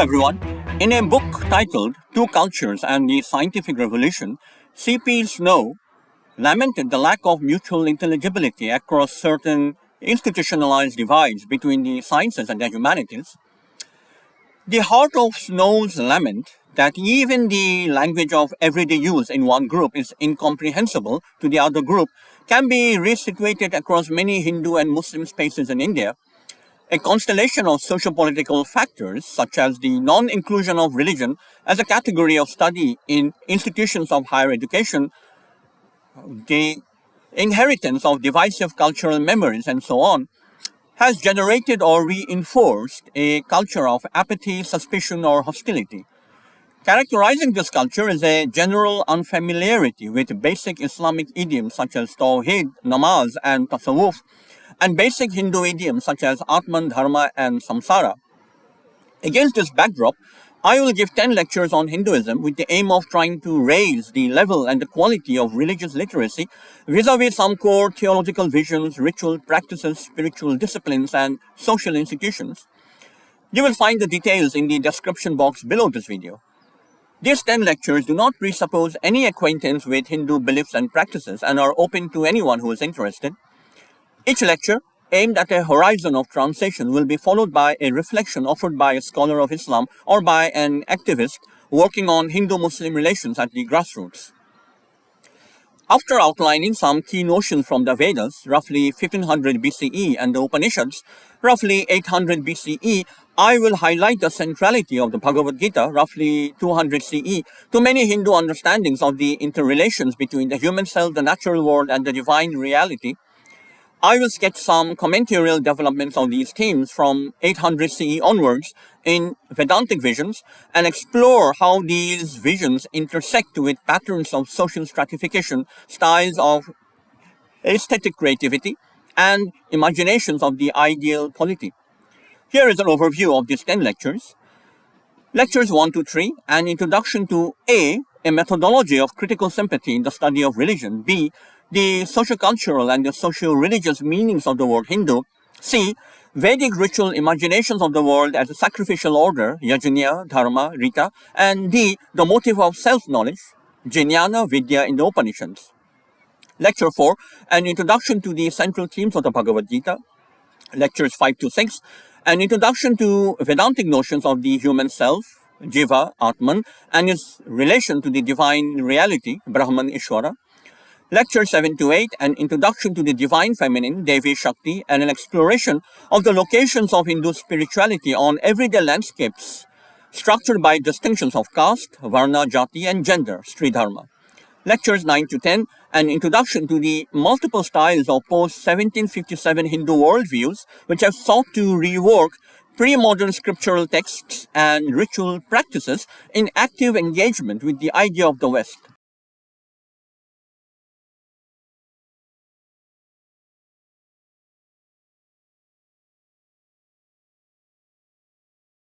everyone. In a book titled Two Cultures and the Scientific Revolution, C.P. Snow lamented the lack of mutual intelligibility across certain institutionalized divides between the sciences and the humanities. The heart of Snow's lament that even the language of everyday use in one group is incomprehensible to the other group can be resituated across many Hindu and Muslim spaces in India. A constellation of socio-political factors, such as the non-inclusion of religion as a category of study in institutions of higher education, the inheritance of divisive cultural memories, and so on, has generated or reinforced a culture of apathy, suspicion, or hostility. Characterizing this culture is a general unfamiliarity with basic Islamic idioms such as Tawheed, Namaz, and Tasawwuf, and basic Hindu idioms such as Atman, Dharma, and Samsara. Against this backdrop, I will give 10 lectures on Hinduism with the aim of trying to raise the level and the quality of religious literacy vis-a-vis some core theological visions, ritual practices, spiritual disciplines, and social institutions. You will find the details in the description box below this video. These 10 lectures do not presuppose any acquaintance with Hindu beliefs and practices and are open to anyone who is interested. Each lecture, aimed at a horizon of translation, will be followed by a reflection offered by a scholar of Islam or by an activist working on Hindu-Muslim relations at the grassroots. After outlining some key notions from the Vedas, roughly 1500 BCE, and the Upanishads, roughly 800 BCE, I will highlight the centrality of the Bhagavad Gita, roughly 200 CE, to many Hindu understandings of the interrelations between the human self, the natural world, and the divine reality. I will sketch some commentarial developments of these themes from 800 CE onwards in Vedantic visions and explore how these visions intersect with patterns of social stratification, styles of aesthetic creativity, and imaginations of the ideal polity. Here is an overview of these 10 lectures. Lectures 1 to 3, an introduction to A methodology of critical sympathy in the study of religion, B, the socio-cultural and the socio-religious meanings of the word Hindu, C, Vedic ritual imaginations of the world as a sacrificial order, Yajna, Dharma, Rita, and D, the motive of self-knowledge, Jnana Vidya in the Upanishads. Lecture 4, an introduction to the central themes of the Bhagavad Gita. Lectures 5 to 6, an introduction to Vedantic notions of the human self, Jiva, Atman, and its relation to the divine reality, Brahman, Ishvara. Lecture 7 to 8, an introduction to the divine feminine, Devi Shakti, and an exploration of the locations of Hindu spirituality on everyday landscapes, structured by distinctions of caste, Varna, Jati, and gender, Sri Dharma. Lectures 9 to 10, an introduction to the multiple styles of post-1757 Hindu worldviews, which have sought to rework pre-modern scriptural texts and ritual practices in active engagement with the idea of the West.